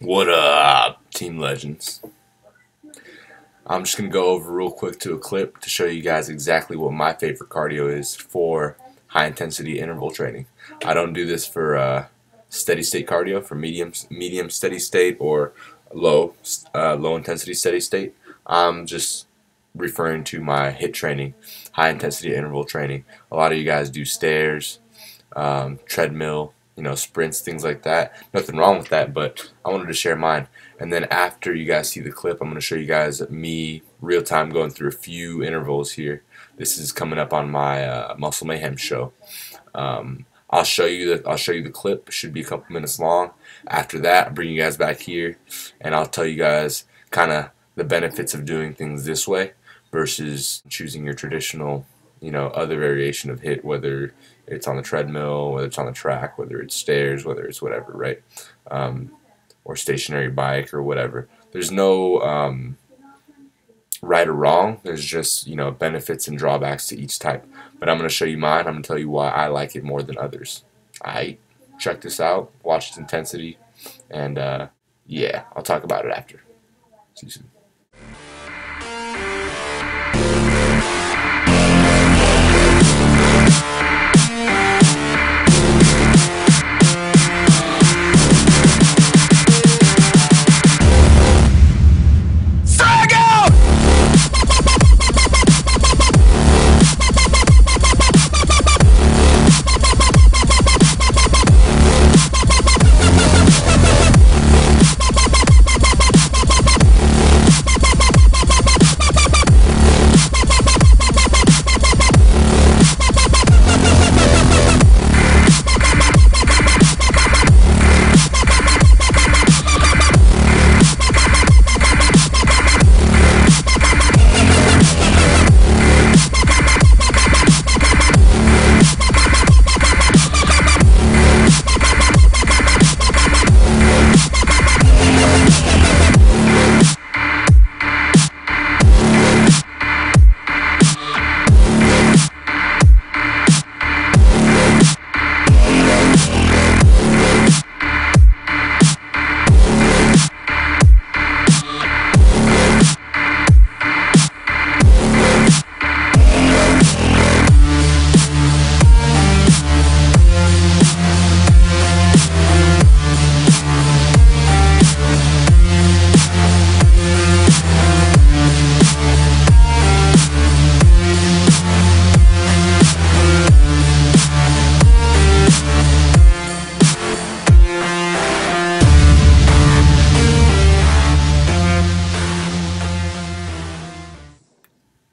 What up, Team Legends? I'm just going to go over real quick to a clip to show you guys exactly what my favorite cardio is for high intensity interval training. I don't do this for steady state cardio, for medium steady state or low intensity steady state. I'm just referring to my HIIT training, high intensity interval training. A lot of you guys do stairs, treadmill, sprints, things like that. Nothing wrong with that, but I wanted to share mine. And then after you guys see the clip, I'm going to show you guys me real time going through a few intervals here. This is coming up on my Muscle Mayhem show. I'll show you the clip. It should be a couple minutes long. After that, I'll bring you guys back here, and I'll tell you guys kind of the benefits of doing things this way versus choosing your traditional, other variation of HIIT, whether it's on the treadmill, whether it's on the track, whether it's stairs, whether it's whatever, right? Or stationary bike or whatever. There's no right or wrong. There's just, benefits and drawbacks to each type. But I'm going to show you mine. I'm going to tell you why I like it more than others. Alright, check this out. Watch its intensity. And yeah, I'll talk about it after. See you soon.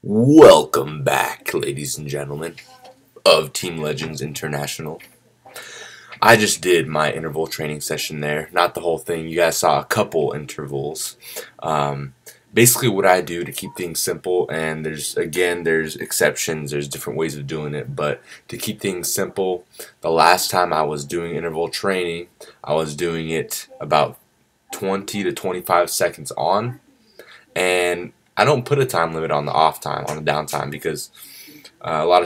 Welcome back, ladies and gentlemen of Team Legends International. I just did my interval training session there. Not the whole thing. You guys saw a couple intervals. Basically what I do to keep things simple, and there's exceptions, there's different ways of doing it, but to keep things simple, the last time I was doing interval training, I was doing it about 20 to 25 seconds on, and I don't put a time limit on the off time, on the downtime, because a lot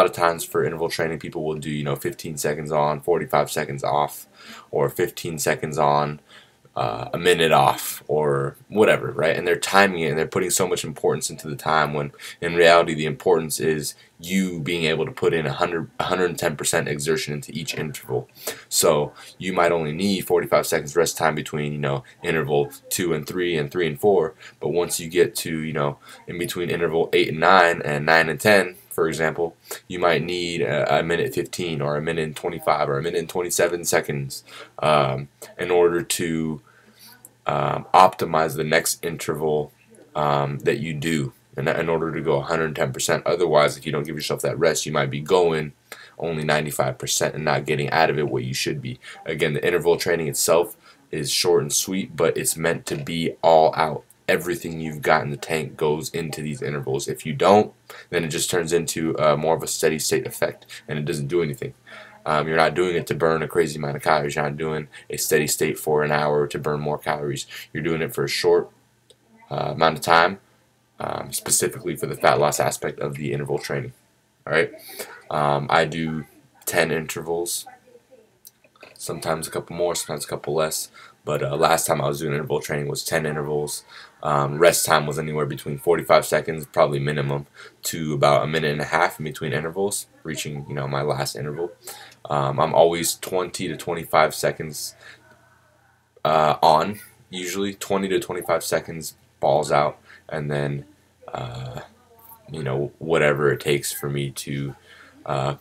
of times for interval training, people will do 15 seconds on, 45 seconds off, or 15 seconds on, a minute off, or whatever, right? And they're timing it, and they're putting so much importance into the time, when in reality the importance is you being able to put in 110% exertion into each interval. So you might only need 45 seconds rest time between interval 2 and 3 and 3 and 4, but once you get to in between interval 8 and 9 and 9 and 10, for example, you might need a minute 15 or a minute and 25 or a minute and 27 seconds in order to optimize the next interval that you do, in order to go 110%. Otherwise, if you don't give yourself that rest, you might be going only 95% and not getting out of it what you should be. Again, the interval training itself is short and sweet, but it's meant to be all out. Everything you've got in the tank goes into these intervals. If you don't, then it just turns into more of a steady state effect, and it doesn't do anything. You're not doing it to burn a crazy amount of calories. You're not doing a steady state for an hour to burn more calories. You're doing it for a short amount of time, specifically for the fat loss aspect of the interval training. Alright, I do 10 intervals, sometimes a couple more, sometimes a couple less. But last time I was doing interval training was 10 intervals. Rest time was anywhere between 45 seconds, probably minimum, to about a minute and a half in between intervals, reaching my last interval. I'm always 20 to 25 seconds on, usually 20 to 25 seconds balls out, and then whatever it takes for me to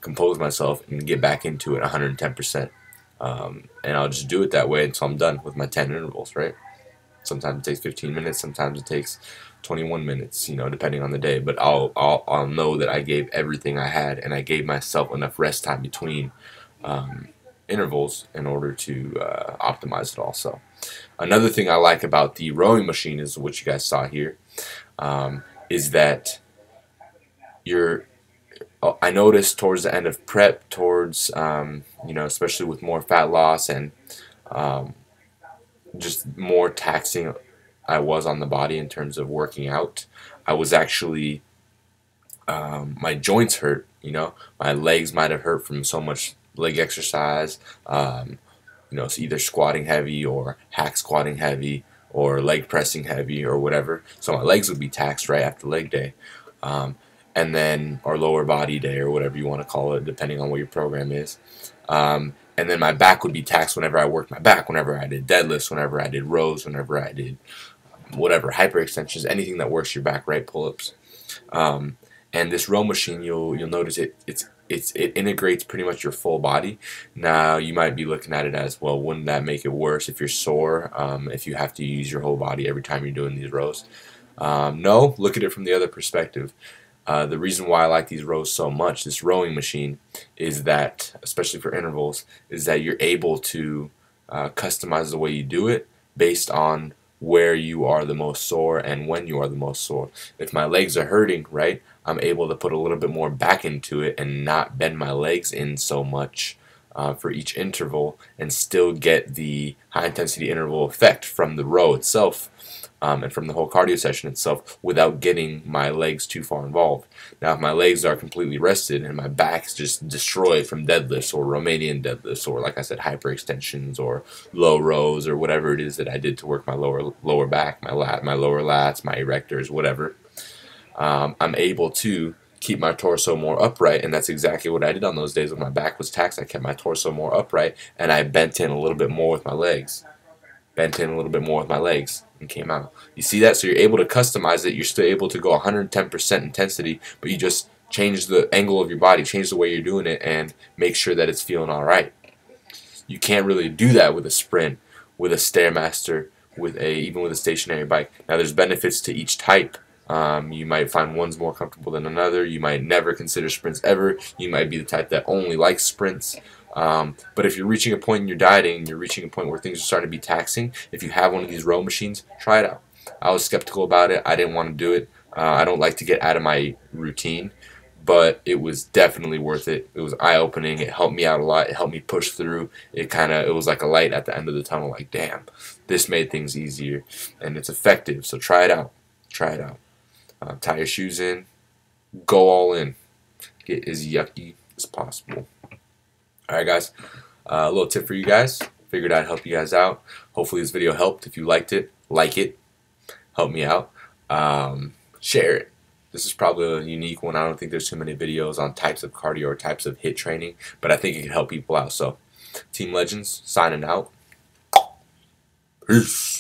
compose myself and get back into it 110%. And I'll just do it that way until I'm done with my 10 intervals, right? Sometimes it takes 15 minutes, sometimes it takes 21 minutes, depending on the day. But I'll know that I gave everything I had, and I gave myself enough rest time between intervals in order to optimize it all. So another thing I like about the rowing machine is what you guys saw here, is that I noticed towards the end of prep, towards especially with more fat loss and just more taxing I was on the body in terms of working out, I was actually my joints hurt. My legs might have hurt from so much leg exercise. So either squatting heavy or hack squatting heavy or leg pressing heavy or whatever. So my legs would be taxed right after leg day. And then, or lower body day, or whatever you want to call it, depending on what your program is. And then my back would be taxed whenever I worked my back, whenever I did deadlifts, whenever I did rows, whenever I did whatever, hyperextensions, anything that works your back, right, pull-ups. And this row machine, you'll notice it integrates pretty much your full body. Now, you might be looking at it as, well, wouldn't that make it worse if you're sore, if you have to use your whole body every time you're doing these rows? No, look at it from the other perspective. The reason why I like these rows so much, this rowing machine, is that, especially for intervals, is that you're able to customize the way you do it based on where you are the most sore and when you are the most sore. If my legs are hurting, right, I'm able to put a little bit more back into it and not bend my legs in so much for each interval, and still get the high intensity interval effect from the row itself. And from the whole cardio session itself, without getting my legs too far involved. Now, if my legs are completely rested and my back's just destroyed from deadlifts or Romanian deadlifts, or like I said, hyperextensions or low rows or whatever it is that I did to work my lower back, my lower lats, my erectors, whatever, I'm able to keep my torso more upright, and that's exactly what I did on those days when my back was taxed. I kept my torso more upright, and I bent in a little bit more with my legs. Bent in a little bit more with my legs and came out. You see that? So you're able to customize it. You're still able to go 110% intensity, but you just change the angle of your body, change the way you're doing it, and make sure that it's feeling all right. You can't really do that with a sprint, with a Stairmaster, even with a stationary bike. Now, there's benefits to each type. You might find one's more comfortable than another. You might never consider sprints ever. You might be the type that only likes sprints. But if you're reaching a point in your dieting, you're reaching a point where things are starting to be taxing, if you have one of these row machines, try it out. I was skeptical about it. I didn't want to do it. I don't like to get out of my routine, but it was definitely worth it. It was eye-opening. It helped me out a lot. It helped me push through. It was like a light at the end of the tunnel, like, damn, this made things easier, and it's effective. So try it out. Try it out. Tie your shoes in. Go all in. Get as yucky as possible. Alright guys, a little tip for you guys. Figured I'd help you guys out. Hopefully this video helped. If you liked it, like it. Help me out. Share it. This is probably a unique one. I don't think there's too many videos on types of cardio or types of HIIT training, but I think it can help people out. So, Team Legends, signing out. Peace.